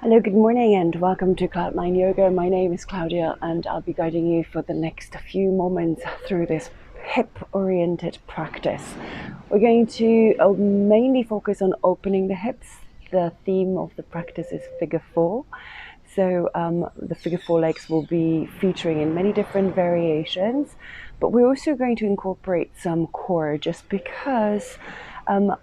Hello, good morning, and welcome to Cloud9 Yoga. My name is Claudia, and I'll be guiding you for the next few moments through this hip-oriented practice. We're going to mainly focus on opening the hips. The theme of the practice is figure four. So the figure four legs will be featuring in many different variations, but we're also going to incorporate some core just because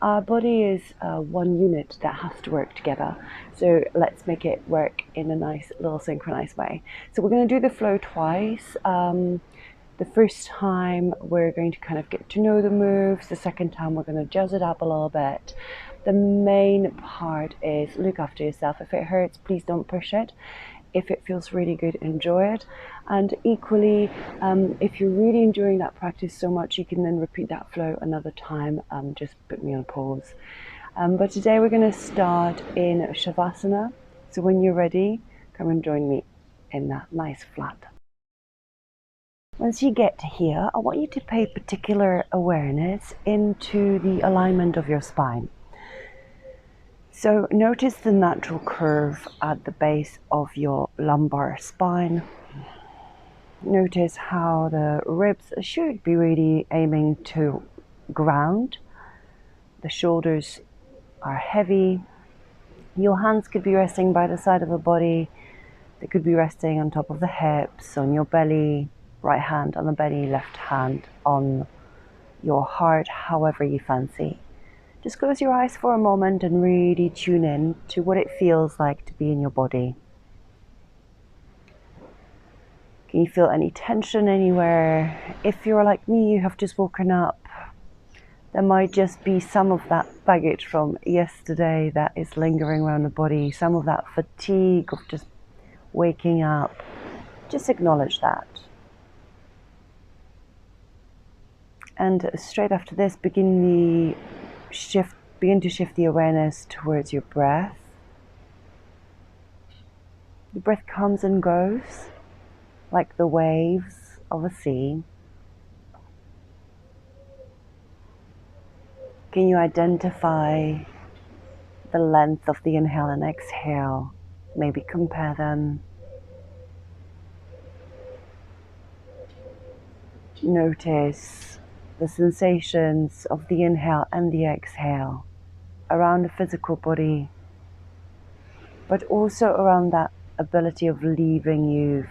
our body is one unit that has to work together. So let's make it work in a nice little synchronized way. So we're going to do the flow twice. The first time we're going to kind of get to know the moves. The second time we're going to jazz it up a little bit. The main part is look after yourself. If it hurts, please don't push it. If it feels really good, enjoy it. And equally, if you're really enjoying that practice so much, you can then repeat that flow another time. Just put me on pause. But today we're going to start in Shavasana. So when you're ready, come and join me in that nice flat. Once you get here, I want you to pay particular awareness into the alignment of your spine. So notice the natural curve at the base of your lumbar spine. Notice how the ribs should be really aiming to ground. The shoulders are heavy. Your hands could be resting by the side of the body. They could be resting on top of the hips, on your belly, right hand on the belly, left hand on your heart, however you fancy. Just close your eyes for a moment and really tune in to what it feels like to be in your body. Can you feel any tension anywhere? If you're like me, you have just woken up, there might just be some of that baggage from yesterday that is lingering around the body, some of that fatigue of just waking up. Just acknowledge that. And straight after this, begin to shift the awareness towards your breath. The breath comes and goes like the waves of a sea. Can you identify the length of the inhale and exhale? Maybe compare them. Notice the sensations of the inhale and the exhale around the physical body, but also around that ability of leaving you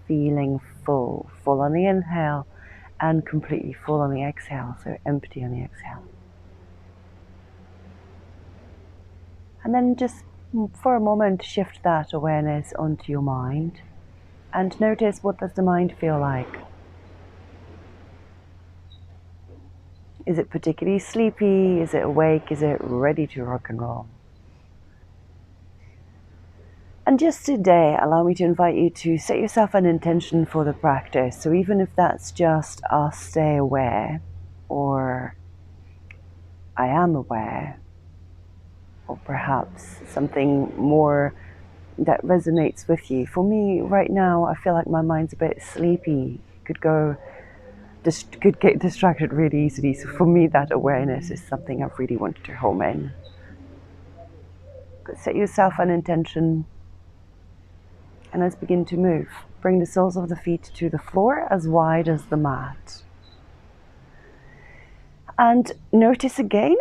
feeling full on the inhale and completely full on the exhale, so empty on the exhale. And then just for a moment shift that awareness onto your mind and notice, what does the mind feel like? Is it particularly sleepy? Is it awake? Is it ready to rock and roll? And just today, allow me to invite you to set yourself an intention for the practice. So even if that's just I'll stay aware, or I am aware, or perhaps something more that resonates with you. For me right now, I feel like my mind's a bit sleepy. Could get distracted really easily. So for me, that awareness is something I've really wanted to home in. Set yourself an intention and let's begin to move. Bring the soles of the feet to the floor as wide as the mat. And notice again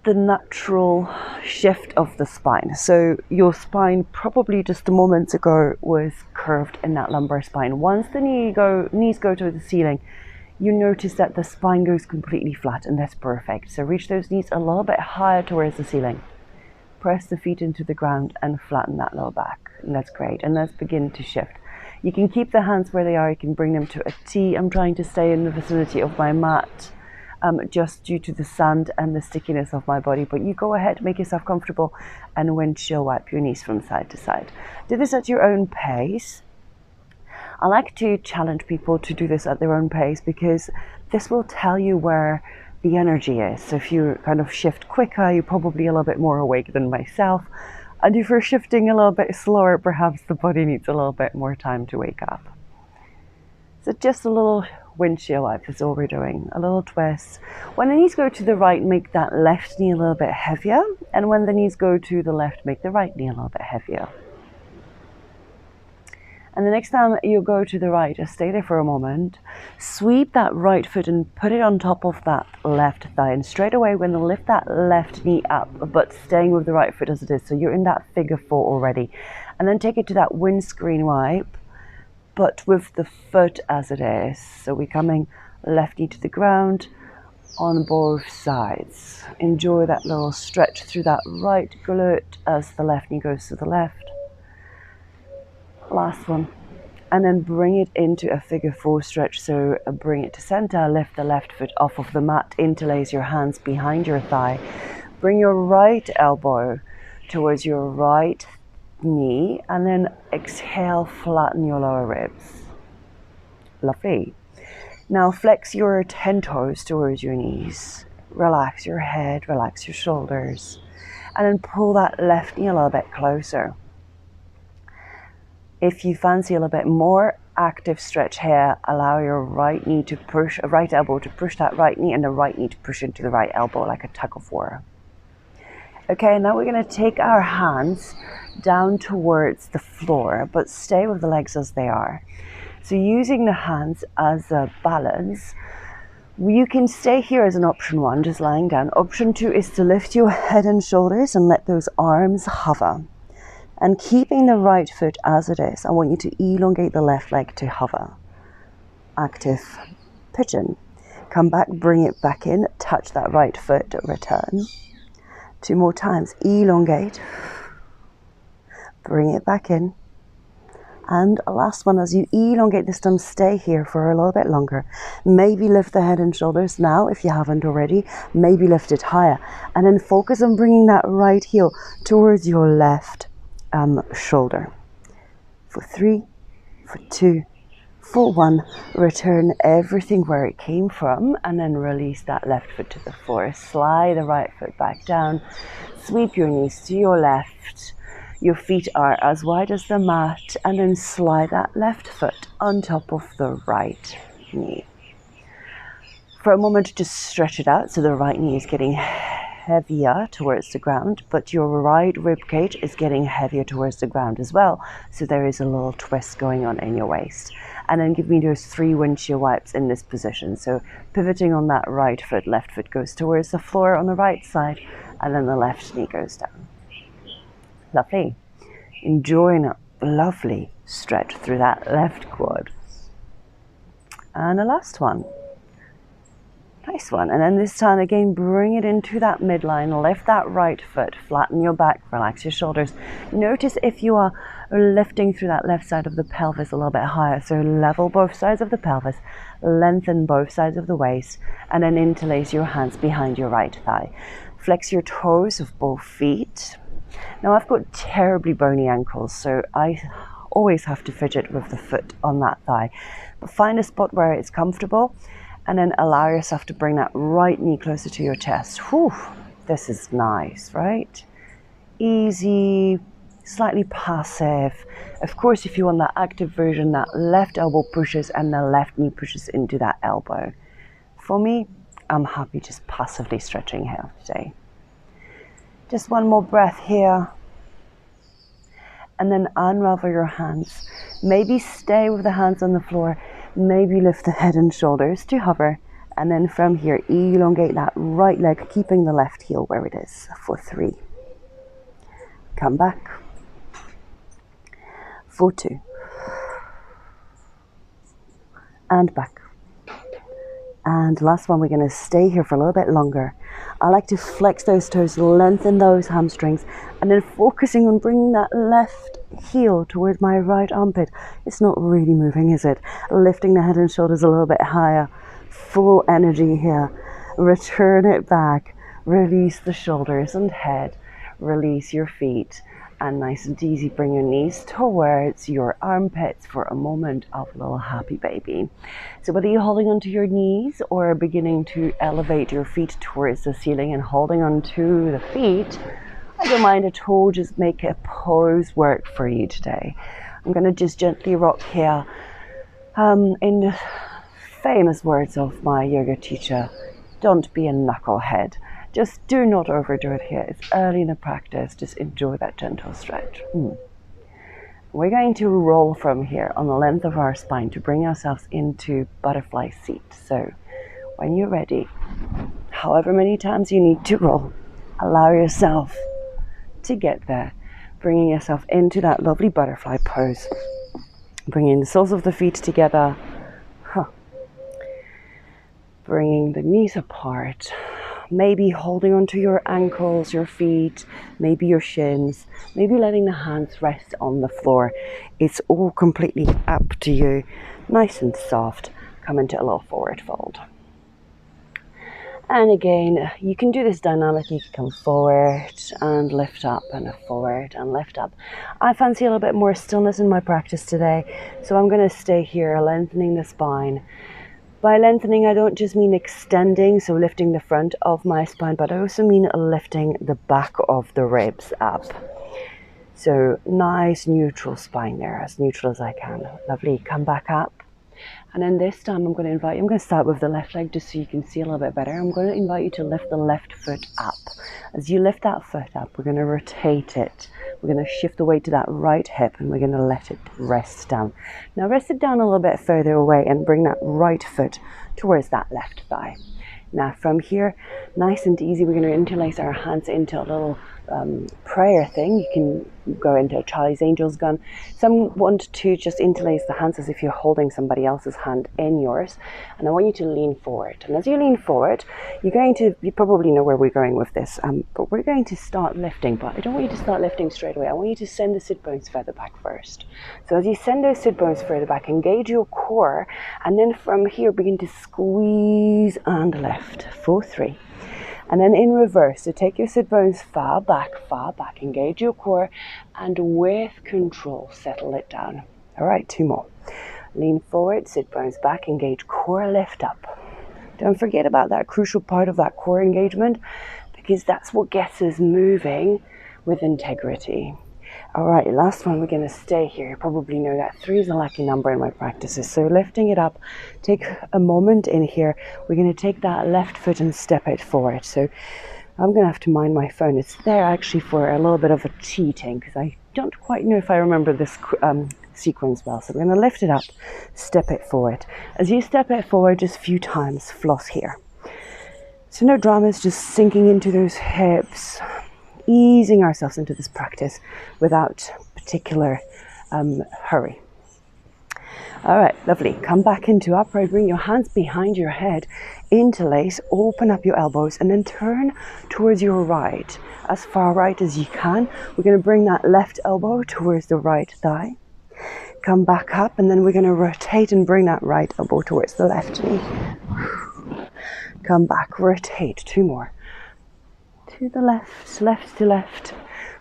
the natural shift of the spine. So your spine probably just a moment ago was curved in that lumbar spine. Once the knees go to the ceiling, you notice that the spine goes completely flat, and that's perfect. So reach those knees a little bit higher towards the ceiling. Press the feet into the ground and flatten that low back. And that's great. And let's begin to shift. You can keep the hands where they are. You can bring them to a T. I'm trying to stay in the vicinity of my mat just due to the sand and the stickiness of my body. But you go ahead, make yourself comfortable, and windshield wipe your knees from side to side. Do this at your own pace. I like to challenge people to do this at their own pace because this will tell you where the energy is. So if you kind of shift quicker, you're probably a little bit more awake than myself. And if you're shifting a little bit slower, perhaps the body needs a little bit more time to wake up. So just a little windshield wipe. That's all we're doing. A little twist. When the knees go to the right, make that left knee a little bit heavier. And when the knees go to the left, make the right knee a little bit heavier. And the next time you go to the right, just stay there for a moment. Sweep that right foot and put it on top of that left thigh. And straight away, we're going to lift that left knee up, but staying with the right foot as it is. So you're in that figure 4 already. And then take it to that windscreen wipe, but with the foot as it is. So we're coming left knee to the ground on both sides. Enjoy that little stretch through that right glute as the left knee goes to the left. Last one. And then bring it into a figure 4 stretch. So bring it to center, lift the left foot off of the mat, interlace your hands behind your thigh. Bring your right elbow towards your right knee, and then exhale, flatten your lower ribs. Lovely. Now flex your 10 toes towards your knees. Relax your head, relax your shoulders, and then pull that left knee a little bit closer. If you fancy a little bit more active stretch here, allow your right knee to push, right elbow to push that right knee, and the right knee to push into the right elbow like a tug of war. Okay, now we're going to take our hands down towards the floor, but stay with the legs as they are. So using the hands as a balance, you can stay here as an option 1, just lying down. Option 2 is to lift your head and shoulders and let those arms hover. And keeping the right foot as it is, I want you to elongate the left leg to hover. Active pigeon. Come back, bring it back in, touch that right foot, return. 2 more times, elongate. Bring it back in. And a last one, as you elongate this time, stay here for a little bit longer. Maybe lift the head and shoulders now if you haven't already. Maybe lift it higher. And then focus on bringing that right heel towards your left shoulder. For 3, for 2, for 1. Return everything where it came from, and then release that left foot to the floor. Slide the right foot back down. Sweep your knees to your left. Your feet are as wide as the mat, and then slide that left foot on top of the right knee. For a moment, just stretch it out so the right knee is getting heavier towards the ground, but your right rib cage is getting heavier towards the ground as well. So there is a little twist going on in your waist. And then give me those 3 windshield wipes in this position. So pivoting on that right foot, left foot goes towards the floor on the right side, and then the left knee goes down. Lovely. Enjoying a lovely stretch through that left quad. And the last one. Nice one. And then this time again, bring it into that midline. Lift that right foot. Flatten your back. Relax your shoulders. Notice if you are lifting through that left side of the pelvis a little bit higher. So level both sides of the pelvis. Lengthen both sides of the waist. And then interlace your hands behind your right thigh. Flex your toes of both feet. Now I've got terribly bony ankles, so I always have to fidget with the foot on that thigh. But find a spot where it's comfortable, and then allow yourself to bring that right knee closer to your chest. Whew, this is nice, right? Easy, slightly passive. Of course, if you want that active version, that left elbow pushes and the left knee pushes into that elbow. For me, I'm happy just passively stretching here today. Just one more breath here. And then unravel your hands. Maybe stay with the hands on the floor. Maybe lift the head and shoulders to hover. And then from here, elongate that right leg, keeping the left heel where it is for 3. Come back. For 2. And back. And last one, we're going to stay here for a little bit longer. I like to flex those toes, lengthen those hamstrings, and then focusing on bringing that left heel towards my right armpit. It's not really moving, is it? Lifting the head and shoulders a little bit higher. Full energy here. Return it back. Release the shoulders and head. Release your feet. And nice and easy, bring your knees towards your armpits for a moment of a little happy baby. So whether you're holding onto your knees or beginning to elevate your feet towards the ceiling and holding onto the feet, I don't mind at all. Just make a pose work for you today. I'm going to just gently rock here in famous words of my yoga teacher, don't be a knucklehead. Just do not overdo it here. It's early in the practice. Just enjoy that gentle stretch. We're going to roll from here on the length of our spine to bring ourselves into butterfly seat. So when you're ready, however many times you need to roll, allow yourself to get there, bringing yourself into that lovely butterfly pose, bringing the soles of the feet together, bringing the knees apart, maybe holding onto your ankles, your feet, maybe your shins, maybe letting the hands rest on the floor. It's all completely up to you. Nice and soft. Come into a little forward fold. And again, you can do this dynamically. You can come forward and lift up, and forward and lift up. I fancy a little bit more stillness in my practice today, so I'm going to stay here, lengthening the spine. By lengthening, I don't just mean extending, so lifting the front of my spine, but I also mean lifting the back of the ribs up. So nice neutral spine there, as neutral as I can. Lovely. Come back up. And then this time I'm going to start with the left leg just so you can see a little bit better. I'm going to invite you to lift the left foot up. As you lift that foot up, we're going to rotate it. We're going to shift the weight to that right hip and we're going to let it rest down. Now rest it down a little bit further away and bring that right foot towards that left thigh. Now from here, nice and easy, we're going to interlace our hands into a little prayer thing. You can go into Charlie's Angels gun. Some want to just interlace the hands as if you're holding somebody else's hand in yours. And I want you to lean forward. And as you lean forward, you probably know where we're going with this, but we're going to start lifting. But I don't want you to start lifting straight away. I want you to send the sit bones further back first. So as you send those sit bones further back, engage your core. And then from here, begin to squeeze and lift. 4, 3. And then in reverse, so take your sit bones far back, engage your core, and with control, settle it down. All right, 2 more. Lean forward, sit bones back, engage core, lift up. Don't forget about that crucial part of that core engagement, because that's what gets us moving with integrity. All right, last one, we're going to stay here. You probably know that 3 is a lucky number in my practices. So lifting it up, take a moment in here. We're going to take that left foot and step it forward. So I'm going to have to mind my phone. It's there actually for a little bit of a cheating because I don't quite know if I remember this sequence well. So we're going to lift it up, step it forward. As you step it forward just a few times, floss here. So no dramas, just sinking into those hips, easing ourselves into this practice without particular hurry. All right, lovely. Come back into upright. Bring your hands behind your head, interlace, open up your elbows, and then turn towards your right, as far right as you can. We're going to bring that left elbow towards the right thigh. Come back up, and then we're going to rotate and bring that right elbow towards the left knee. Come back, rotate. 2 more. To the left, left to left,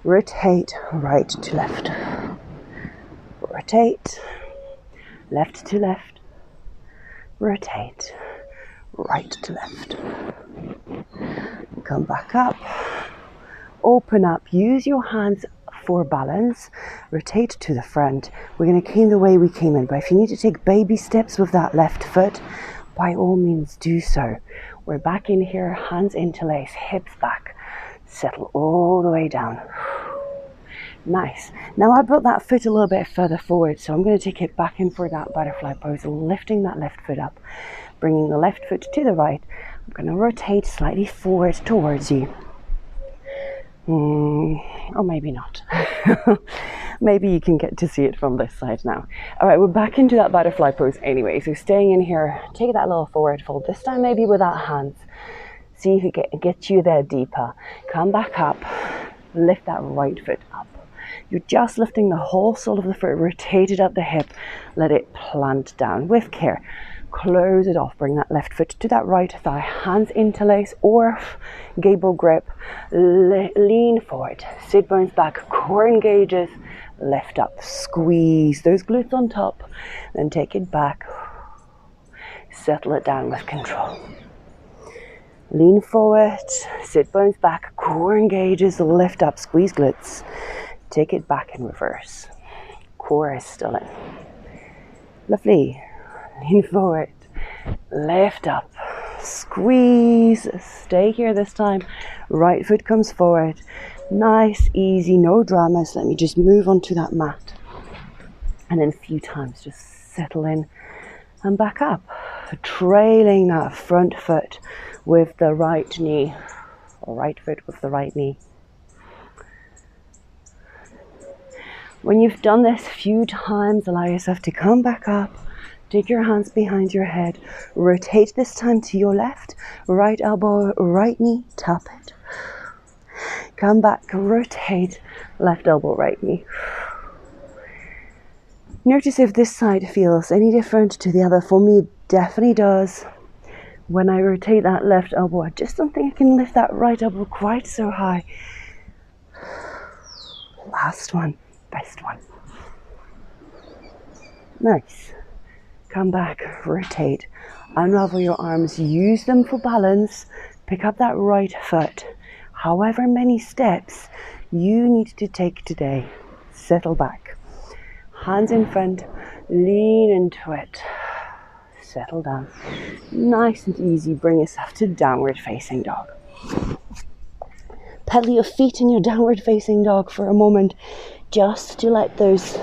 rotate, right to left, rotate, left to left, rotate, right to left. Come back up, open up, use your hands for balance, rotate to the front. We're going to came the way we came in, but if you need to take baby steps with that left foot, by all means do so. We're back in here, hands interlace, hips back. Settle all the way down. Nice. Now I brought that foot a little bit further forward, so I'm going to take it back in for that butterfly pose, lifting that left foot up, bringing the left foot to the right. I'm going to rotate slightly forward towards you. Or maybe not. Maybe you can get to see it from this side now. All right, we're back into that butterfly pose anyway, so staying in here, take that little forward fold, this time maybe without hands. See if it gets you there deeper. Come back up, lift that right foot up. You're just lifting the whole sole of the foot, rotate it at the hip, let it plant down with care. Close it off, bring that left foot to that right thigh, hands interlace or gable grip, lean forward, sit bones back, core engages, lift up, squeeze those glutes on top, then take it back, settle it down with control. Lean forward, sit bones back, core engages, lift up, squeeze glutes. Take it back in reverse. Core is still in. Lovely. Lean forward, lift up, squeeze, stay here this time. Right foot comes forward. Nice, easy, no dramas. Let me just move onto that mat. And then a few times just settle in and back up. Trailing that front foot with the right knee, or right foot with the right knee. When you've done this a few times, allow yourself to come back up. Take your hands behind your head. Rotate this time to your left. Right elbow, right knee, tap it. Come back, rotate, left elbow, right knee. Notice if this side feels any different to the other. For me, it definitely does. When I rotate that left elbow, I just don't think I can lift that right elbow quite so high. Last one, best one. Nice. Come back, rotate, unravel your arms, use them for balance, pick up that right foot. However many steps you need to take today, settle back. Hands in front, lean into it, settle down. Nice and easy, bring yourself to downward facing dog. Pedal your feet in your downward facing dog for a moment, just to let those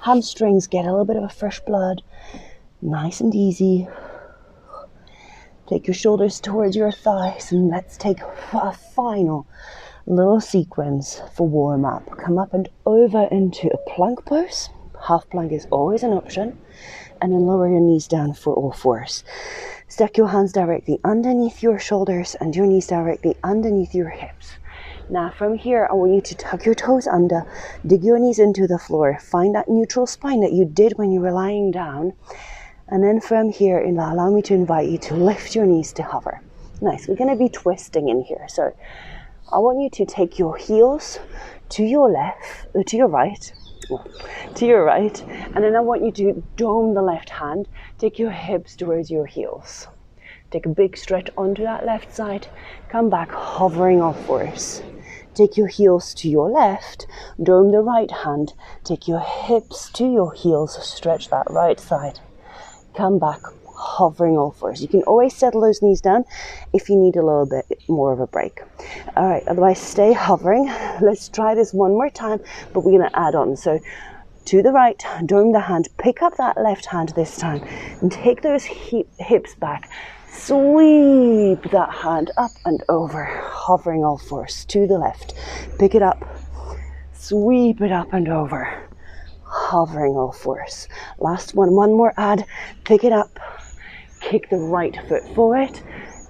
hamstrings get a little bit of a fresh blood. Nice and easy. Take your shoulders towards your thighs and let's take a final little sequence for warm up. Come up and over into a plank pose. Half plank is always an option. And then lower your knees down for all fours. Stack your hands directly underneath your shoulders and your knees directly underneath your hips. Now from here, I want you to tuck your toes under, dig your knees into the floor, find that neutral spine that you did when you were lying down. And then from here, allow me to invite you to lift your knees to hover. Nice, we're going to be twisting in here. So I want you to take your heels to your left, to your right, and then I want you to dome the left hand, take your hips towards your heels. Take a big stretch onto that left side, come back hovering off fours. Take your heels to your left, dome the right hand, take your hips to your heels, stretch that right side. Come back, hovering all fours. You can always settle those knees down if you need a little bit more of a break. All right, otherwise stay hovering. Let's try this one more time, but we're going to add on. So to the right, dome the hand, pick up that left hand this time, and take those hips back. Sweep that hand up and over, hovering all fours. To the left, pick it up, sweep it up and over, hovering all fours. Last one more add, pick it up, kick the right foot forward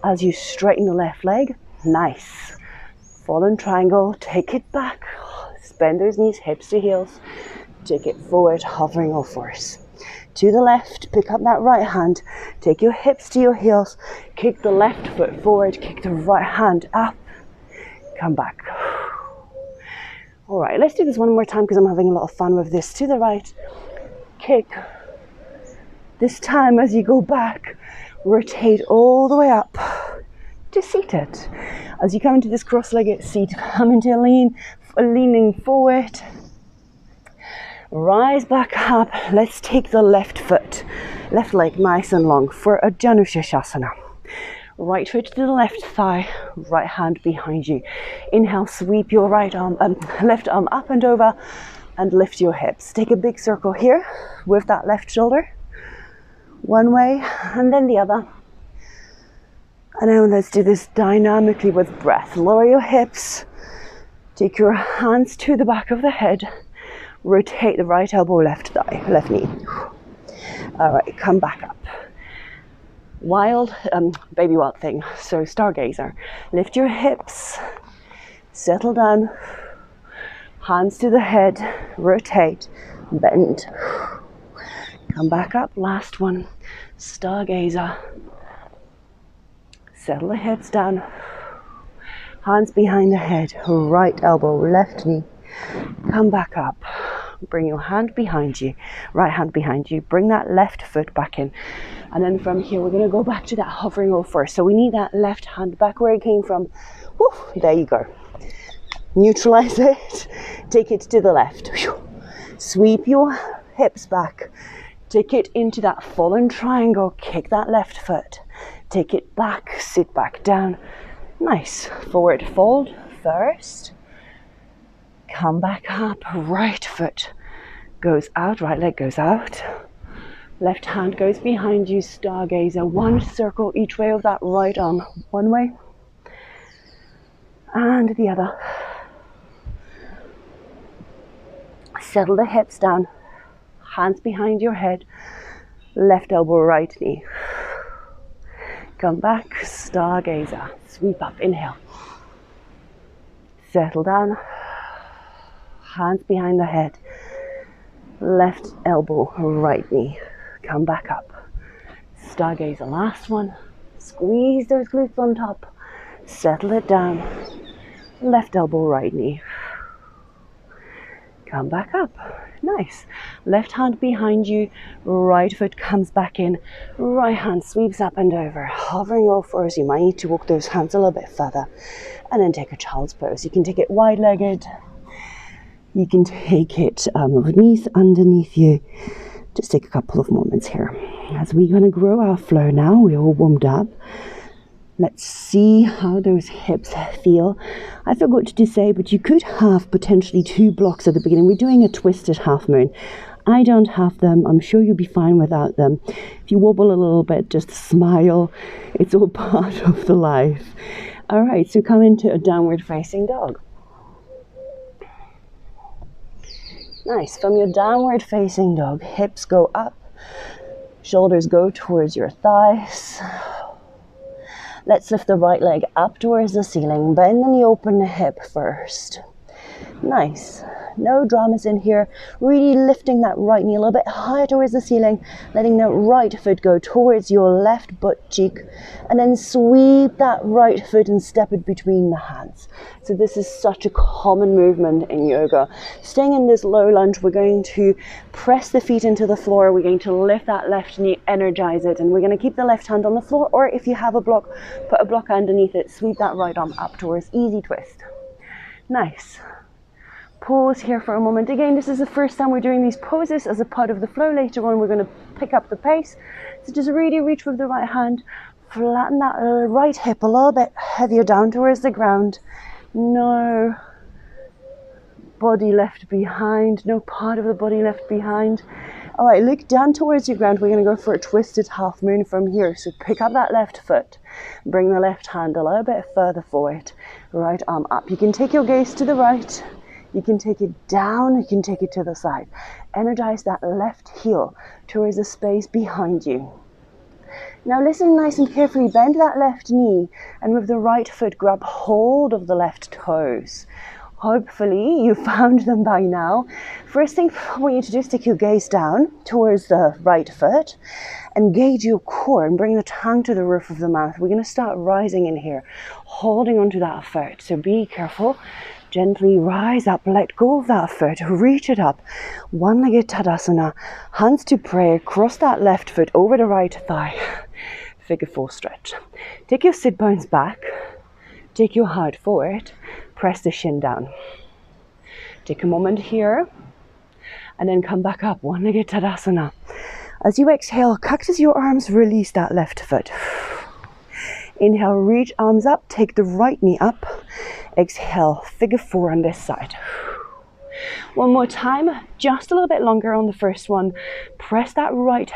as you straighten the left leg. Nice. Fallen triangle, take it back, bend those knees, hips to heels, take it forward, hovering all fours. To the left, pick up that right hand, take your hips to your heels, kick the left foot forward, kick the right hand up, come back. All right, let's do this one more time because I'm having a lot of fun with this. To the right, kick. This time as you go back, rotate all the way up to seated. As you come into this cross-legged seat, come into a leaning forward. Rise back up. Let's take the left foot, left leg nice and long for a Sucirandhrasana. Right foot to the left thigh, right hand behind you. Inhale, sweep your left arm up and over and lift your hips. Take a big circle here with that left shoulder. One way and then the other. And then let's do this dynamically with breath. Lower your hips. Take your hands to the back of the head. Rotate the right elbow, left thigh, left knee. All right, come back up. Baby wild thing. So stargazer. Lift your hips. Settle down. Hands to the head. Rotate. Bend. Come back up. Last one. Stargazer. Settle the hips down. Hands behind the head. Right elbow, left knee. Come back up. Bring your hand behind you, right hand behind you. Bring that left foot back in. And then from here, we're going to go back to that hovering roll first. So we need that left hand back where it came from. Woo, there you go. Neutralize it. Take it to the left. Sweep your hips back. Take it into that fallen triangle, kick that left foot. Take it back, sit back down. Nice. Forward fold first. Come back up, right foot goes out, right leg goes out. Left hand goes behind you, stargazer. One circle each way of that right arm. One way and the other. Settle the hips down. Hands behind your head. Left elbow, right knee. Come back, stargazer. Sweep up, inhale. Settle down. Hands behind the head. Left elbow, right knee. Come back up. Stargazer, last one. Squeeze those glutes on top. Settle it down. Left elbow, right knee. Come back up. Nice. Left hand behind you. Right foot comes back in. Right hand sweeps up and over. Hovering all fours. You might need to walk those hands a little bit further. And then take a child's pose. You can take it wide-legged. You can take it with knees underneath you. Just take a couple of moments here. As we're going to grow our flow now, we're all warmed up. Let's see how those hips feel. I forgot to say, but you could have potentially 2 blocks at the beginning. We're doing a twisted half moon. I don't have them. I'm sure you'll be fine without them. If you wobble a little bit, just smile. It's all part of the life. All right, so come into a downward facing dog. Nice. From your downward facing dog, hips go up, shoulders go towards your thighs. Let's lift the right leg up towards the ceiling. Bend and open the hip first. Nice. No dramas in here. Really lifting that right knee a little bit higher towards the ceiling. Letting that right foot go towards your left butt cheek. And then sweep that right foot and step it between the hands. So this is such a common movement in yoga. Staying in this low lunge, we're going to press the feet into the floor. We're going to lift that left knee, energize it. And we're going to keep the left hand on the floor. Or if you have a block, put a block underneath it. Sweep that right arm up towards easy twist. Nice. Pause here for a moment. Again, this is the first time we're doing these poses as a part of the flow. Later on, we're going to pick up the pace. So just really reach with the right hand. Flatten that right hip a little bit heavier down towards the ground. No body left behind. No part of the body left behind. All right, look down towards your ground. We're going to go for a twisted half moon from here. So pick up that left foot. Bring the left hand a little bit further forward. Right arm up. You can take your gaze to the right. You can take it down, you can take it to the side. Energize that left heel towards the space behind you. Now listen nice and carefully, bend that left knee and with the right foot grab hold of the left toes. Hopefully you found them by now. First thing I want you to do is take your gaze down towards the right foot. Engage your core and bring the tongue to the roof of the mouth. We're going to start rising in here, holding onto that foot. So be careful. Gently rise up, let go of that foot, reach it up. One-legged Tadasana, hands to prayer, cross that left foot over the right thigh. Figure 4 stretch. Take your sit bones back, take your heart forward, press the shin down. Take a moment here, and then come back up, one-legged Tadasana. As you exhale, cactus your arms, release that left foot. Inhale, reach arms up, take the right knee up. Exhale, figure 4 on this side. One more time, just a little bit longer on the first one. Press that right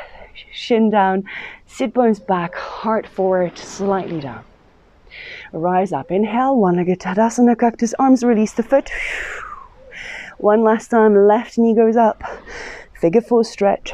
shin down, sit bones back, heart forward, slightly down. Rise up, inhale, one-legged Tadasana, cactus arms, release the foot. One last time, left knee goes up, figure 4 stretch.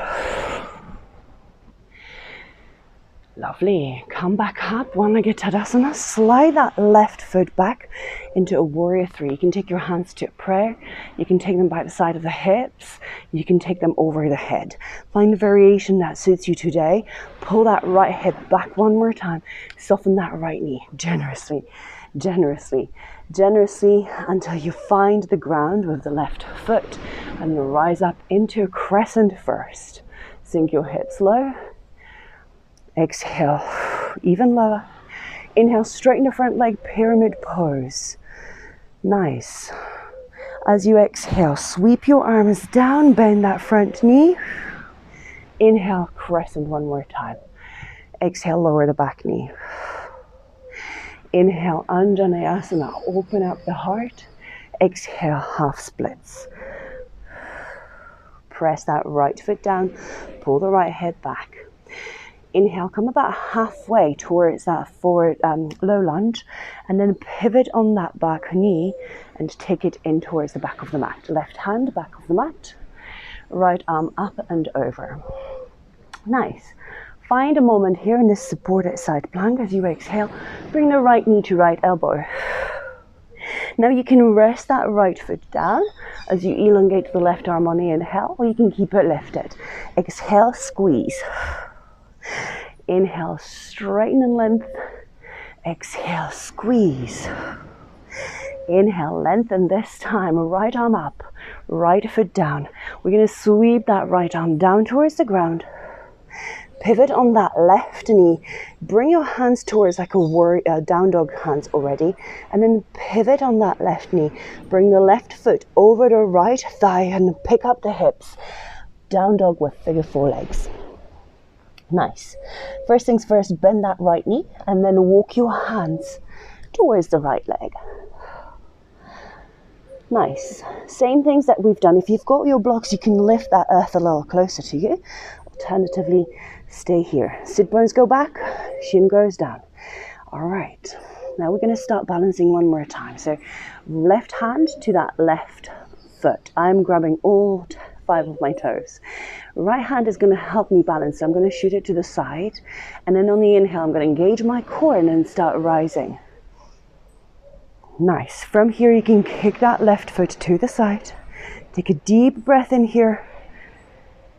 Lovely. Come back up, one-legged Tadasana. Slide that left foot back into a warrior 3. You can take your hands to prayer. You can take them by the side of the hips. You can take them over the head. Find a variation that suits you today. Pull that right hip back one more time. Soften that right knee generously, generously, generously until you find the ground with the left foot. And rise up into a crescent first. Sink your hips low. Exhale, even lower. Inhale, straighten the front leg, pyramid pose. Nice. As you exhale, sweep your arms down, bend that front knee. Inhale, crescent one more time. Exhale, lower the back knee. Inhale, Anjaneyasana, open up the heart. Exhale, half splits. Press that right foot down, pull the right hip back. Inhale, come about halfway towards that forward low lunge, and then pivot on that back knee and take it in towards the back of the mat. Left hand, back of the mat. Right arm up and over. Nice. Find a moment here in this supported side plank as you exhale. Bring the right knee to right elbow. Now you can rest that right foot down as you elongate the left arm on the inhale, or you can keep it lifted. Exhale, squeeze. Inhale, straighten and length. Exhale, squeeze. Inhale, lengthen this time. Right arm up, right foot down. We're going to sweep that right arm down towards the ground. Pivot on that left knee. Bring your hands towards like a down dog hands already. And then pivot on that left knee. Bring the left foot over the right thigh and pick up the hips. Down dog with figure four legs. Nice. First things first, bend that right knee and then walk your hands towards the right leg. Nice. Same things that we've done. If you've got your blocks, you can lift that earth a little closer to you. Alternatively, stay here. Sit bones go back, shin goes down. All right. Now we're going to start balancing one more time. So left hand to that left foot. I'm grabbing all 5 of my toes. Right hand is going to help me balance. So I'm going to shoot it to the side. And then on the inhale, I'm going to engage my core and then start rising. Nice. From here, you can kick that left foot to the side. Take a deep breath in here.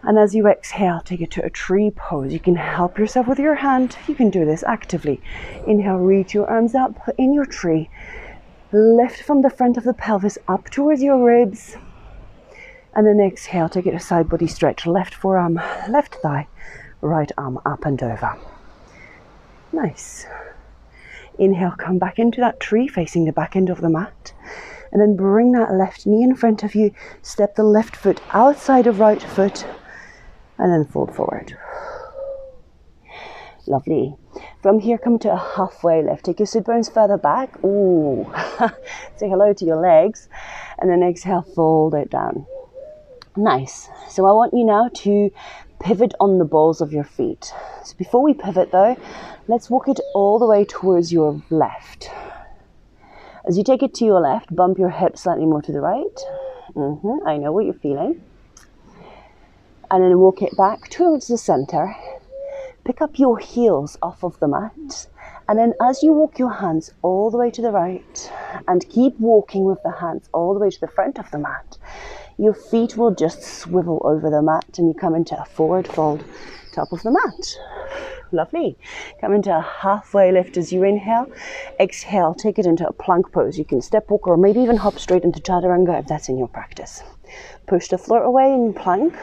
And as you exhale, take it to a tree pose. You can help yourself with your hand. You can do this actively. Inhale, reach your arms up in your tree. Lift from the front of the pelvis up towards your ribs. And then exhale, take it a side body stretch. Left forearm, left thigh, right arm up and over. Nice. Inhale, come back into that tree facing the back end of the mat. And then bring that left knee in front of you. Step the left foot outside of right foot. And then fold forward. Lovely. From here, come to a halfway lift. Take your sit bones further back. Ooh. Say hello to your legs. And then exhale, fold it down. Nice. So I want you now to pivot on the balls of your feet. So before we pivot though, let's walk it all the way towards your left. As you take it to your left, bump your hips slightly more to the right. I know what you're feeling. And then walk it back towards the center. Pick up your heels off of the mat. And then as you walk your hands all the way to the right and keep walking with the hands all the way to the front of the mat, your feet will just swivel over the mat and you come into a forward fold, top of the mat. Lovely. Come into a halfway lift as you inhale. Exhale, take it into a plank pose. You can step walk or maybe even hop straight into chaturanga if that's in your practice. Push the floor away in plank.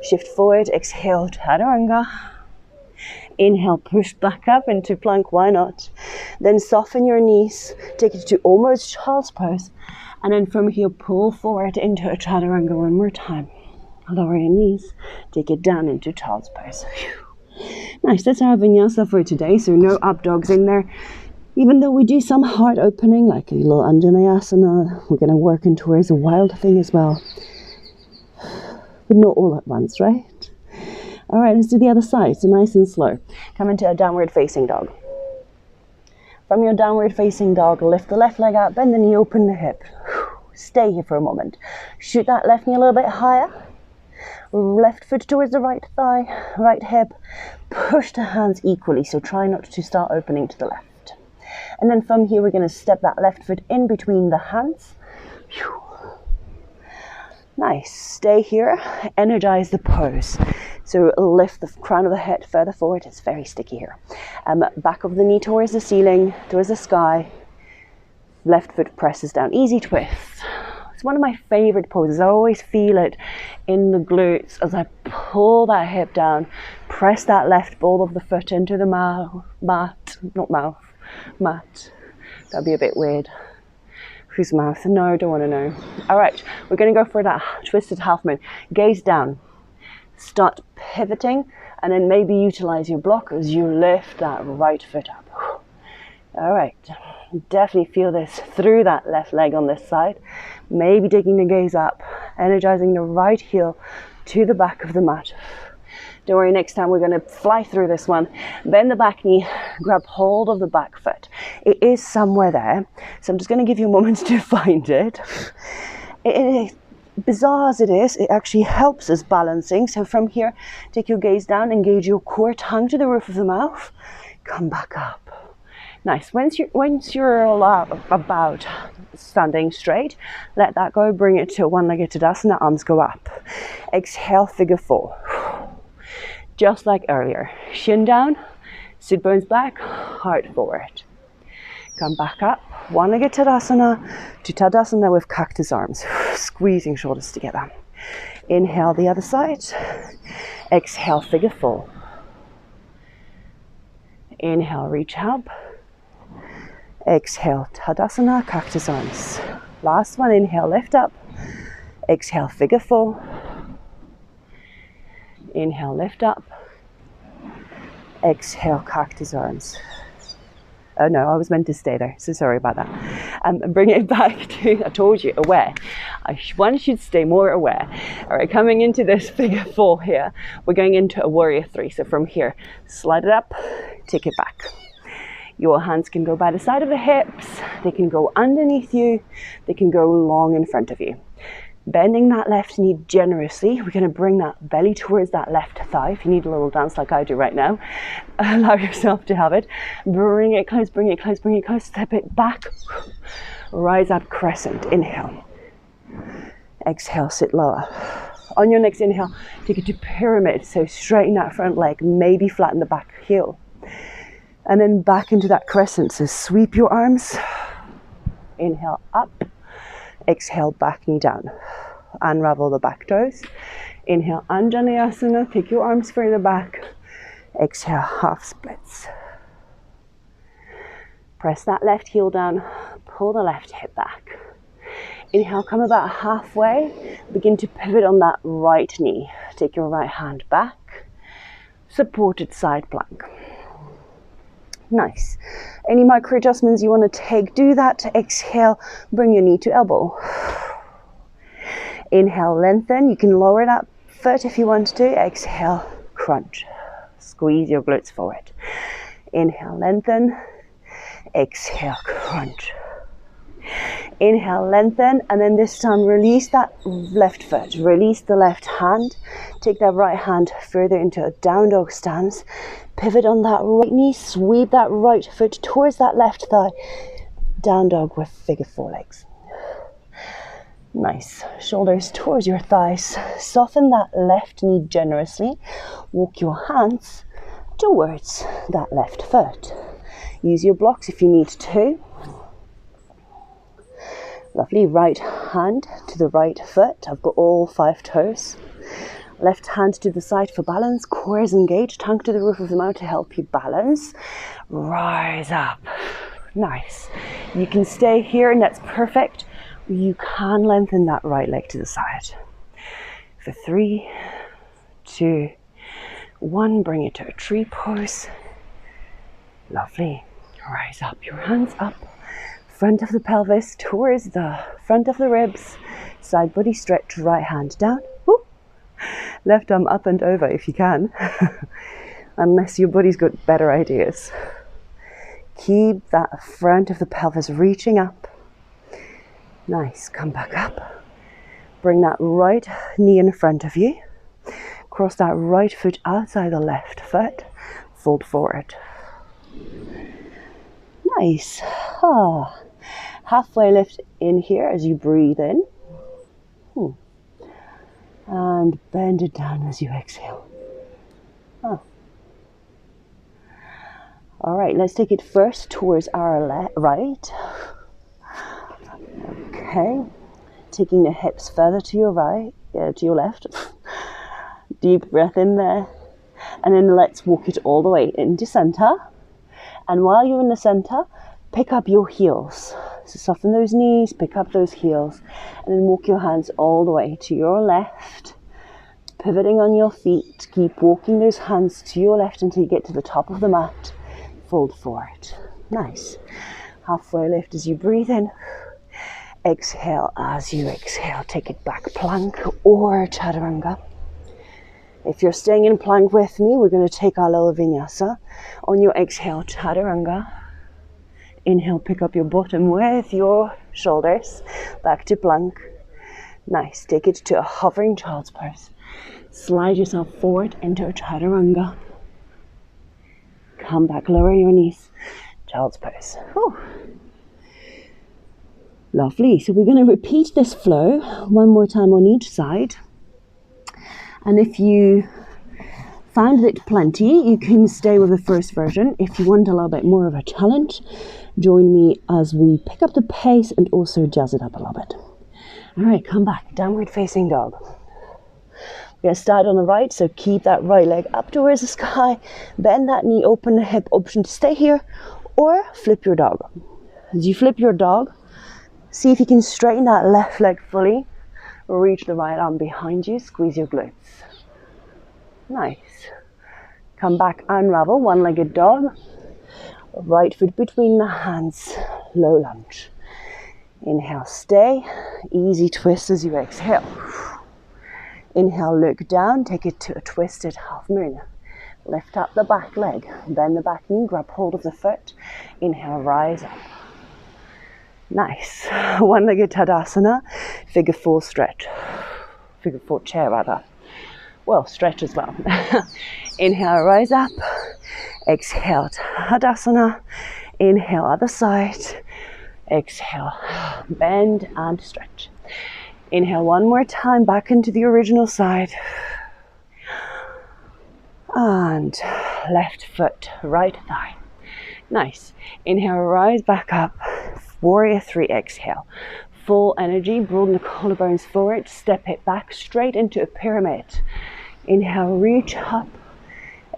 Shift forward, exhale, chaturanga. Inhale, push back up into plank, why not? Then soften your knees, take it to almost child's pose. And then from here, pull forward into a chaturanga one more time. Lower your knees, take it down into child's pose. Nice, that's our vinyasa for today, so no up dogs in there. Even though we do some heart opening, like a little Anjaneyasana, we're going to work in towards a wild thing as well. But not all at once, right? All right, let's do the other side. So nice and slow. Come into a downward facing dog. From your downward facing dog, lift the left leg up, bend the knee, open the hip. Stay here for a moment. Shoot that left knee a little bit higher. Left foot towards the right thigh, right hip. Push the hands equally, so try not to start opening to the left. And then from here, we're going to step that left foot in between the hands. Nice. Stay here. Energize the pose. So lift the crown of the head further forward. It's very sticky here. Back of the knee towards the ceiling, towards the sky. Left foot presses down. Easy twist. It's one of my favorite poses. I always feel it in the glutes as I pull that hip down. Press that left ball of the foot into the mat. That'd be a bit weird. Whose mouth? No, don't want to know. All right, we're going to go for that twisted half moon. Gaze down. Start pivoting, and then maybe utilize your block as you lift that right foot up. All right, definitely feel this through that left leg on this side. Maybe taking the gaze up, energizing the right heel to the back of the mat. Don't worry, next time we're going to fly through this one. Bend the back knee, grab hold of the back foot. It is somewhere there, so I'm just going to give you a moment to find it. Bizarre as it is, it actually helps us balancing. So from here, take your gaze down, engage your core, tongue to the roof of the mouth, come back up. Nice. Once you're about standing straight, let that go, bring it to a one-legged Tadasana, arms go up. Exhale, figure four. Just like earlier, shin down, sit bones back, heart forward. Come back up, one-legged Tadasana to Tadasana with cactus arms, squeezing shoulders together. Inhale the other side, exhale, figure four. Inhale, reach up. Exhale, Tadasana, cactus arms. Last one, inhale, lift up. Exhale, figure four. Inhale, lift up. Exhale, cactus arms. Oh no, I was meant to stay there, so sorry about that. And bring it back to, I told you, aware. One should stay more aware. All right, coming into this figure four here, we're going into a warrior three. So from here, slide it up, take it back. Your hands can go by the side of the hips, they can go underneath you, they can go long in front of you. Bending that left knee generously, we're going to bring that belly towards that left thigh. If you need a little dance like I do right now, allow yourself to have it. Bring it close, bring it close, bring it close, step it back. Rise up, crescent, inhale. Exhale, sit lower. On your next inhale, take it to pyramid. So straighten that front leg, maybe flatten the back heel. And then back into that crescent. So sweep your arms. Inhale, up. Exhale, back knee down. Unravel the back toes. Inhale, Anjaneyasana. Take your arms further back. Exhale, half splits. Press that left heel down. Pull the left hip back. Inhale, come about halfway. Begin to pivot on that right knee. Take your right hand back. Supported side plank. Nice. Any micro adjustments you want to take, do that. Exhale, bring your knee to elbow. Inhale, lengthen. You can lower that foot if you want to. Exhale, crunch. Squeeze your glutes forward. Inhale, lengthen. Exhale, crunch. Inhale, lengthen, and then this time release that left foot. Release the left hand. Take that right hand further into a down dog stance. Pivot on that right knee. Sweep that right foot towards that left thigh. Down dog with figure four legs. Nice. Shoulders towards your thighs. Soften that left knee generously. Walk your hands towards that left foot. Use your blocks if you need to. Lovely. Right hand to the right foot. I've got all 5 toes. Left hand to the side for balance. Core is engaged. Tongue to the roof of the mouth to help you balance. Rise up. Nice. You can stay here and that's perfect. You can lengthen that right leg to the side. For 3, 2, 1. Bring it to a tree pose. Lovely. Rise up. Your hands up. Front of the pelvis towards the front of the ribs. Side body stretch. Right hand down. Whoop. Left arm up and over if you can. Unless your body's got better ideas. Keep that front of the pelvis reaching up. Nice. Come back up. Bring that right knee in front of you. Cross that right foot outside the left foot. Fold forward. Nice. Halfway lift in here as you breathe in. And bend it down as you exhale. All right, let's take it first towards our right. Okay, taking the hips further to your right, to your left. Deep breath in there. And then let's walk it all the way into center. And while you're in the center, pick up your heels. So soften those knees, pick up those heels, and then walk your hands all the way to your left. Pivoting on your feet, keep walking those hands to your left until you get to the top of the mat. Fold forward. Nice. Halfway lift as you breathe in. Exhale as you exhale. Take it back, plank or chaturanga. If you're staying in plank with me, we're going to take our little vinyasa. On your exhale, chaturanga. Inhale, pick up your bottom with your shoulders. Back to plank. Nice. Take it to a hovering child's pose. Slide yourself forward into a chaturanga. Come back, lower your knees. Child's pose. Whew. Lovely. So we're going to repeat this flow one more time on each side. And if you found it plenty, you can stay with the first version. If you want a little bit more of a challenge, join me as we pick up the pace and also jazz it up a little bit. All right, come back. Downward facing dog. We're going to start on the right, so keep that right leg up towards the sky. Bend that knee, open the hip, option to stay here, or flip your dog. As you flip your dog, see if you can straighten that left leg fully. Reach the right arm behind you, squeeze your glutes. Nice. Come back, unravel, one-legged dog. Right foot between the hands, low lunge. Inhale, stay. Easy twist as you exhale. Inhale, look down, take it to a twisted half moon. Lift up the back leg, bend the back knee, grab hold of the foot. Inhale, rise up. Nice. One-legged Tadasana, figure four stretch. Figure four chair rather. Well, stretch as well. Inhale, rise up. Exhale, Tadasana. Inhale, other side. Exhale, bend and stretch. Inhale one more time, back into the original side. And left foot, right thigh. Nice. Inhale, rise back up. Warrior three, exhale. Full energy, broaden the collarbones forward, step it back straight into a pyramid. Inhale, reach up.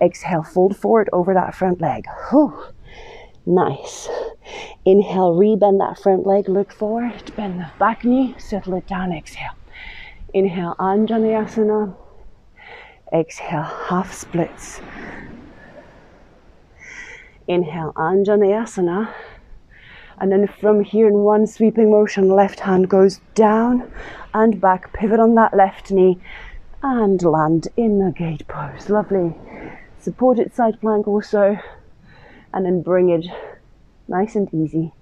Exhale, fold forward over that front leg. Whew. Nice. Inhale, rebend that front leg, look forward, bend the back knee, settle it down, exhale. Inhale, Anjaneyasana. Exhale, half splits. Inhale, Anjaneyasana. And then from here in one sweeping motion, left hand goes down and back, pivot on that left knee and land in the gate pose. Lovely. Supported side plank also. And then bring it nice and easy.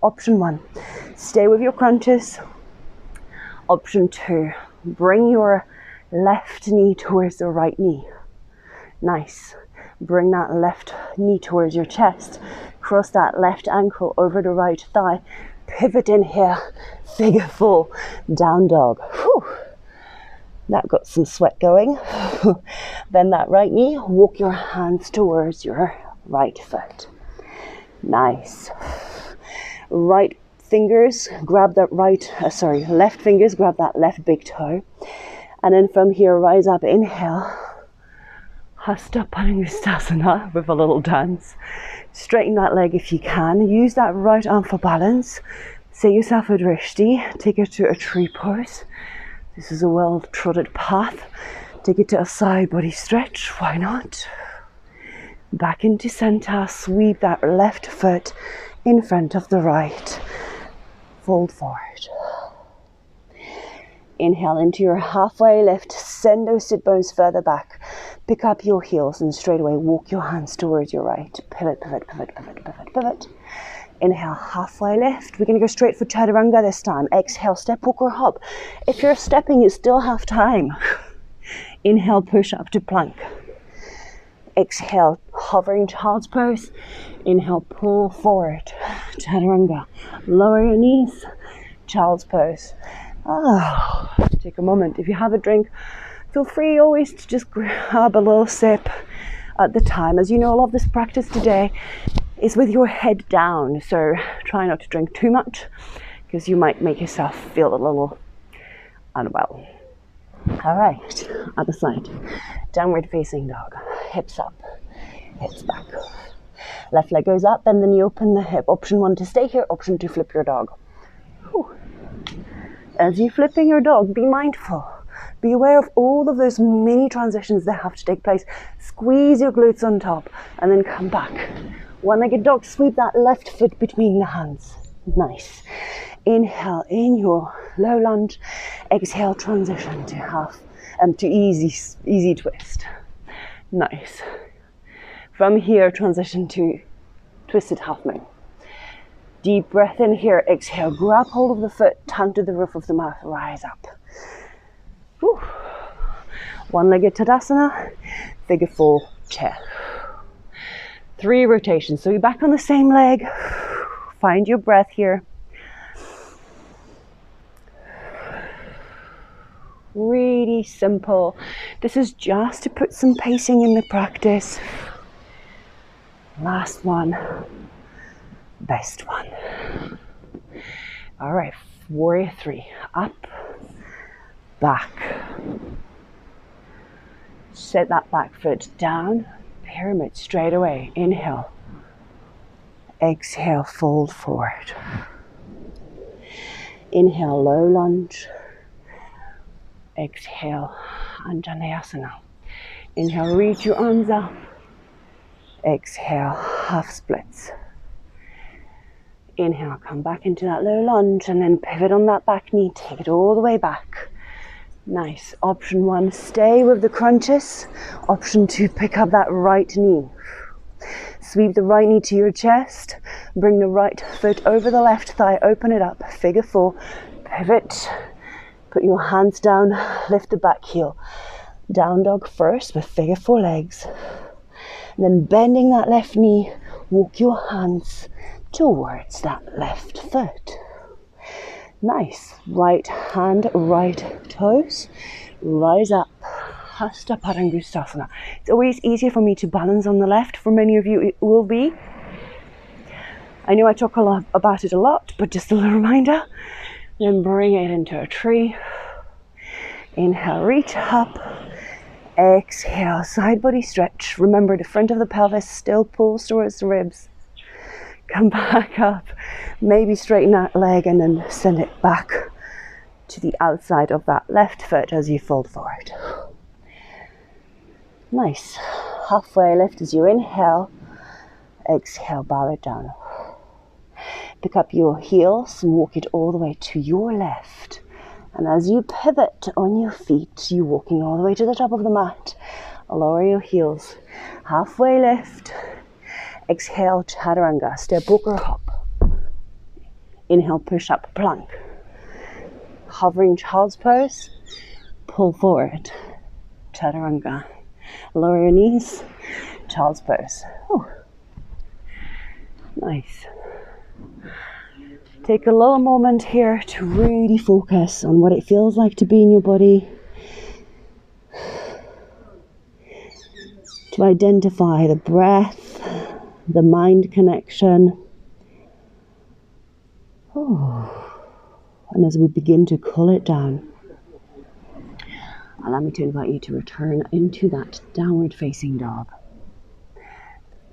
Option one, stay with your crunches. Option two, bring your left knee towards the right knee. Nice. Bring that left knee towards your chest. Cross that left ankle over the right thigh. Pivot in here. Figure four. Down dog. Whew. That got some sweat going. Bend that right knee. Walk your hands towards your right foot. Nice. Right fingers grab that left fingers grab that left big toe. And then from here, rise up. Inhale. Hasta Paringustasana with a little dance. Straighten that leg if you can. Use that right arm for balance. Set yourself a drishti. Take it to a tree pose. This is a well-trodden path. Take it to a side body stretch. Why not? Back into center. Sweep that left foot in front of the right. Fold forward. Inhale into your halfway lift. Send those sit bones further back. Pick up your heels and straight away walk your hands towards your right. Pivot, pivot, pivot, pivot, pivot, pivot. Inhale, halfway lift. We're going to go straight for chaturanga this time. Exhale, step, walk or hop. If you're stepping, you still have time. Inhale, push up to plank. Exhale, hovering child's pose. Inhale, pull forward. Chaturanga. Lower your knees. Child's pose. Take a moment. If you have a drink, feel free always to just grab a little sip at the time. As you know, a lot of this practice today is with your head down, so try not to drink too much because you might make yourself feel a little unwell. All right, other side. Downward facing dog. Hips up, hips back. Left leg goes up, bend the knee, open the hip. Option one to stay here, option two, flip your dog. Whew. As you're flipping your dog, be mindful Be aware of all of those mini transitions that have to take place. Squeeze your glutes on top and then come back. One-legged dog, sweep that left foot between the hands. Nice. Inhale in your low lunge. Exhale, transition to easy twist. Nice. From here, transition to twisted half moon. Deep breath in here. Exhale, grab hold of the foot, tongue to the roof of the mouth, rise up. Whew. One-legged Tadasana, figure 4 chair. 3 rotations. So you're back on the same leg. Find your breath here. Really simple. This is just to put some pacing in the practice. Last one. Best one. All right, warrior 3. Up, back. Set that back foot down. Pyramid straight away. Inhale. Exhale, fold forward. Inhale, low lunge. Exhale, Anjaneyasana. Inhale, reach your arms up. Exhale, half splits. Inhale, come back into that low lunge and then pivot on that back knee. Take it all the way back. Nice. Option 1, stay with the crunches. Option 2, pick up that right knee. Sweep the right knee to your chest. Bring the right foot over the left thigh. Open it up. Figure 4. Pivot. Put your hands down. Lift the back heel. Down dog first with figure 4 legs. And then bending that left knee, walk your hands towards that left foot. Nice. Right hand, right toes. Rise up. Eka Pada Utkatasana. It's always easier for me to balance on the left. For many of you, it will be. I know I talk a lot about it a lot, but just a little reminder. Then bring it into a tree. Inhale, reach up. Exhale, side body stretch. Remember, the front of the pelvis still pulls towards the ribs. Come back up. Maybe straighten that leg and then send it back to the outside of that left foot as you fold forward. Nice. Halfway lift as you inhale. Exhale, bow it down. Pick up your heels and walk it all the way to your left. And as you pivot on your feet, you're walking all the way to the top of the mat. Lower your heels. Halfway lift. Exhale, chaturanga, step walk or hop. Inhale, push up, plank. Hovering child's pose, pull forward, chaturanga. Lower your knees, child's pose. Ooh. Nice. Take a little moment here to really focus on what it feels like to be in your body. To identify the breath, the mind connection. And as we begin to cool it down, allow me to invite you to return into that downward facing dog.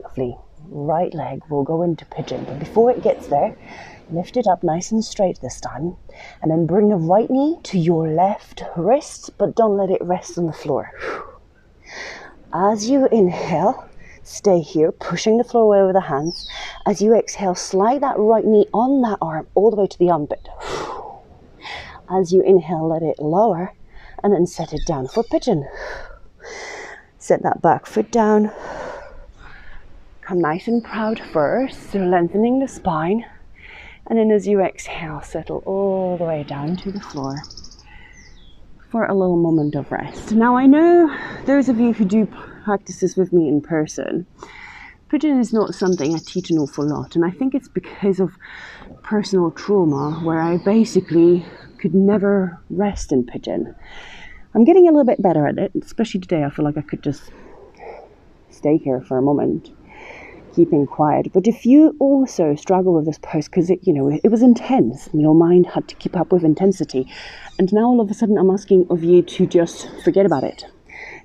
Lovely. Right leg will go into pigeon, but before it gets there, lift it up nice and straight this time, and then bring the right knee to your left wrist, but don't let it rest on the floor. As you inhale, stay here, pushing the floor away with the hands. As you exhale, slide that right knee on that arm all the way to the armpit. As you inhale, let it lower and then set it down for pigeon. Set that back foot down. Come nice and proud first, so lengthening the spine. And then as you exhale, settle all the way down to the floor for a little moment of rest. Now I know those of you who do practice this with me in person, pigeon is not something I teach an awful lot, and I think it's because of personal trauma where I basically could never rest in pigeon. I'm getting a little bit better at it, especially today. I feel like I could just stay here for a moment, keeping quiet. But if you also struggle with this pose because it was intense, and your mind had to keep up with intensity, and now all of a sudden I'm asking of you to just forget about it,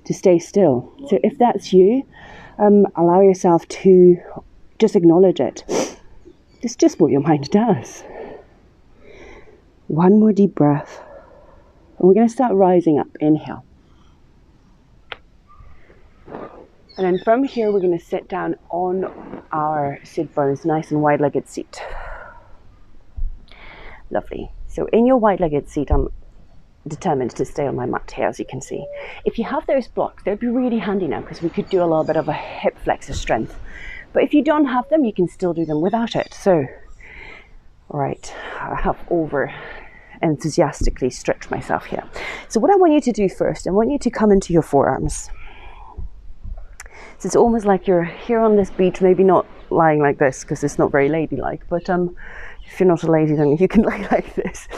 to stay still. So if that's you, allow yourself to just acknowledge it. It's just what your mind does. One more deep breath. And we're going to start rising up. Inhale. And then from here, we're going to sit down on our sit bones, nice and wide-legged seat. Lovely. So in your wide-legged seat, I'm determined to stay on my mat here, as you can see. If you have those blocks, they'd be really handy now, because we could do a little bit of a hip flexor strength. But if you don't have them, you can still do them without it. So, right, I have over enthusiastically stretched myself here. So what I want you to do first, I want you to come into your forearms. So it's almost like you're here on this beach, maybe not lying like this, because it's not very ladylike, but if you're not a lady, then you can lie like this.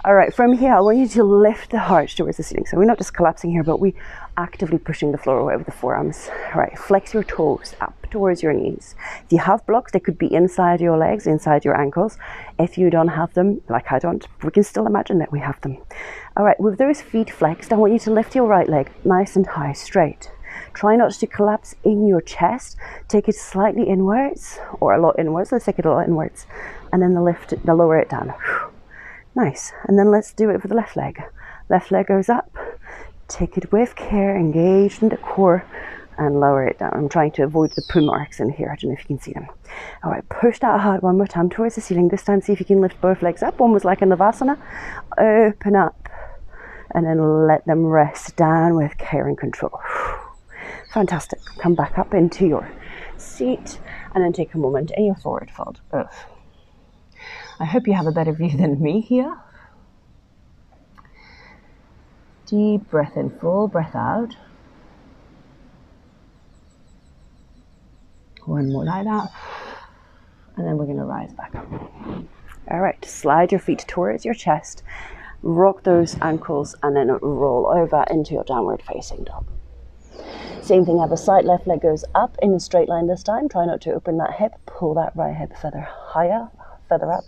All right, from here, I want you to lift the heart towards the ceiling. So we're not just collapsing here, but we actively pushing the floor away with the forearms. All right, flex your toes up towards your knees. If you have blocks, they could be inside your legs, inside your ankles. If you don't have them, like I don't, we can still imagine that we have them. All right, with those feet flexed, I want you to lift your right leg nice and high, straight. Try not to collapse in your chest. Take it slightly inwards, or a lot inwards. Let's take it a lot inwards. And then lower it down. Nice. And then let's do it for the left leg. Left leg goes up. Take it with care, engaged in the core, and lower it down. I'm trying to avoid the poo marks in here. I don't know if you can see them. All right, push that hard one more time towards the ceiling. This time, see if you can lift both legs up, almost like a Navasana. Open up, and then let them rest down with care and control. Fantastic. Come back up into your seat, and then take a moment in your forward fold. I hope you have a better view than me here. Deep breath in, full breath out. One more like that. And then we're going to rise back up. All right, slide your feet towards your chest, rock those ankles, and then roll over into your downward facing dog. Same thing, other side, left leg goes up in a straight line this time. Try not to open that hip, pull that right hip further higher, further up.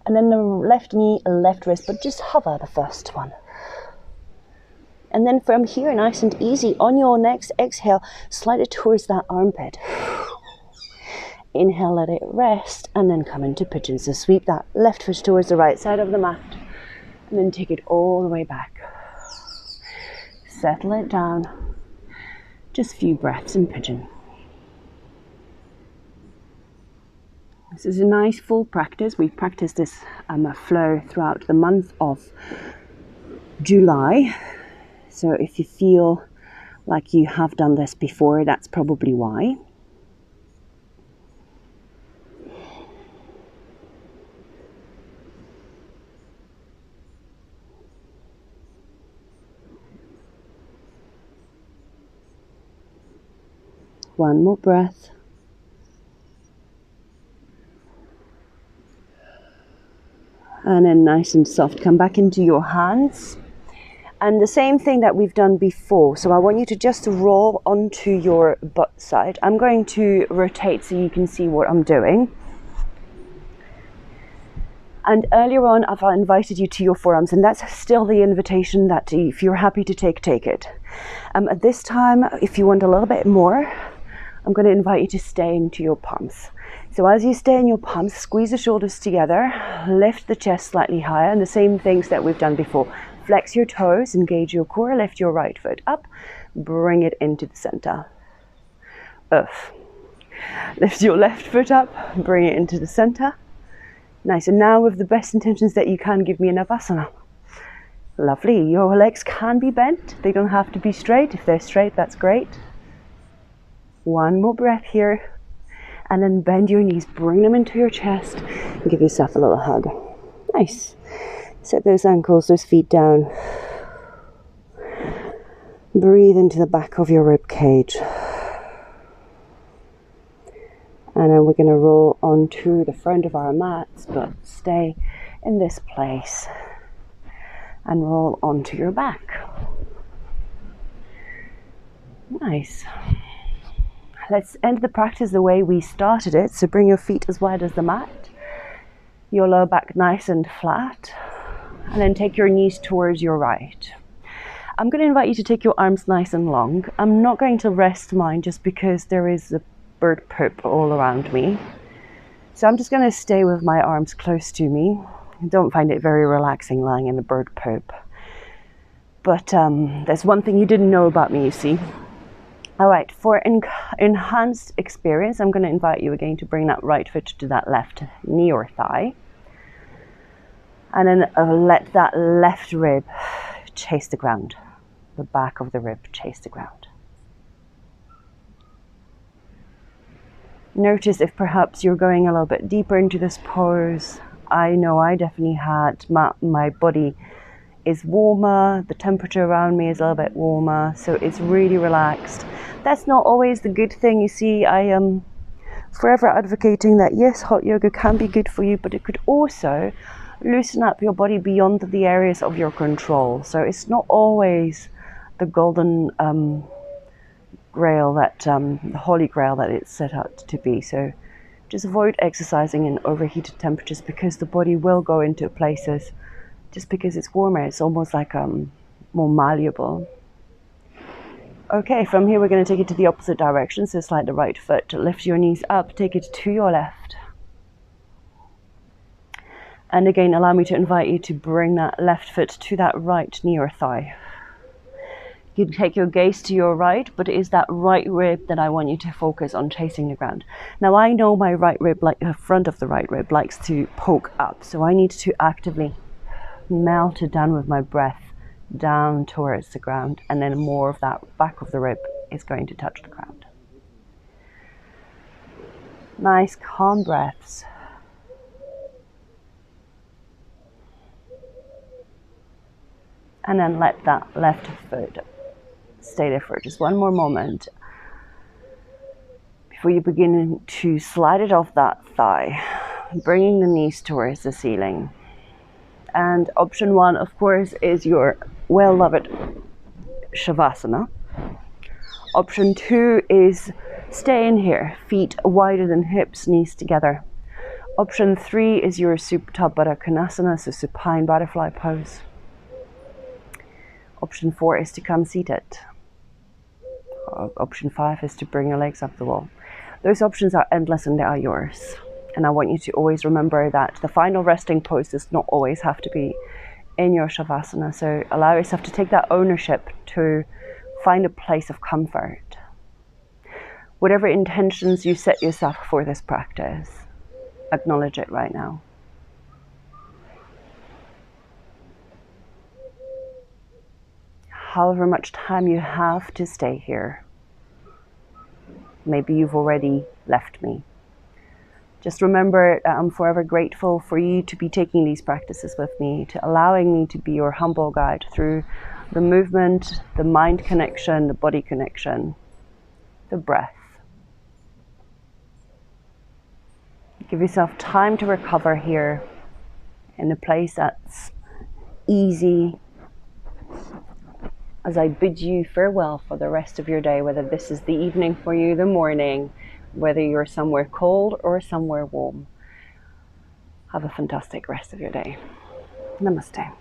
And then the left knee, left wrist, but just hover the first one. And then from here, nice and easy, on your next exhale, slide it towards that armpit. Inhale, let it rest, and then come into pigeon. So sweep that left foot towards the right side of the mat, and then take it all the way back. Settle it down. Just a few breaths in pigeon. This is a nice full practice. We've practiced this flow throughout the month of July. So if you feel like you have done this before, that's probably why. One more breath. And then nice and soft, come back into your hands. And the same thing that we've done before. So I want you to just roll onto your butt side. I'm going to rotate so you can see what I'm doing. And earlier on, I've invited you to your forearms, and that's still the invitation that if you're happy to take it. At this time, if you want a little bit more, I'm going to invite you to stay into your palms. So as you stay in your palms, squeeze the shoulders together, lift the chest slightly higher, and the same things that we've done before. Flex your toes, engage your core, lift your right foot up, bring it into the center. Lift your left foot up, bring it into the center. Nice, and now with the best intentions that you can, give me an Navasana. Lovely, your legs can be bent, they don't have to be straight. If they're straight, that's great. One more breath here, and then bend your knees, bring them into your chest, and give yourself a little hug. Nice. Set those ankles, those feet down. Breathe into the back of your rib cage. And then we're going to roll onto the front of our mats, but stay in this place. And roll onto your back. Nice. Let's end the practice the way we started it. So bring your feet as wide as the mat. Your lower back nice and flat. And then take your knees towards your right. I'm going to invite you to take your arms nice and long. I'm not going to rest mine just because there is a bird poop all around me. So I'm just going to stay with my arms close to me. I don't find it very relaxing lying in the bird poop. But there's one thing you didn't know about me, you see. All right, for enhanced experience, I'm going to invite you again to bring that right foot to that left knee or thigh. And then let that left rib chase the ground. The back of the rib chase the ground. Notice if perhaps you're going a little bit deeper into this pose. I know I definitely had, my body is warmer, the temperature around me is a little bit warmer, so it's really relaxed. That's not always the good thing, you see. I am forever advocating that yes, hot yoga can be good for you, but it could also loosen up your body beyond the areas of your control. So it's not always the golden grail, that the holy grail that it's set out to be. So just avoid exercising in overheated temperatures, because the body will go into places just because it's warmer. It's almost like more malleable. Okay, from here we're going to take it to the opposite direction. So slide the right foot, lift your knees up, take it to your left. And again, allow me to invite you to bring that left foot to that right knee or thigh. You can take your gaze to your right, but it is that right rib that I want you to focus on chasing the ground. Now I know my right rib, like the front of the right rib, likes to poke up. So I need to actively melt it down with my breath down towards the ground. And then more of that back of the rib is going to touch the ground. Nice calm breaths. And then let that left foot stay there for just one more moment before you begin to slide it off that thigh, bringing the knees towards the ceiling. And option one, of course, is your well-loved Shavasana. Option two is stay in here, feet wider than hips, knees together. Option three is your Supta Baddha Konasana, so supine butterfly pose. Option four is to come seated. Option five is to bring your legs up the wall. Those options are endless and they are yours. And I want you to always remember that the final resting pose does not always have to be in your Shavasana. So allow yourself to take that ownership to find a place of comfort. Whatever intentions you set yourself for this practice, acknowledge it right now. However much time you have to stay here. Maybe you've already left me. Just remember that I'm forever grateful for you to be taking these practices with me, to allowing me to be your humble guide through the movement, the mind connection, the body connection, the breath. Give yourself time to recover here in a place that's easy, as I bid you farewell for the rest of your day, whether this is the evening for you, the morning, whether you're somewhere cold or somewhere warm. Have a fantastic rest of your day. Namaste.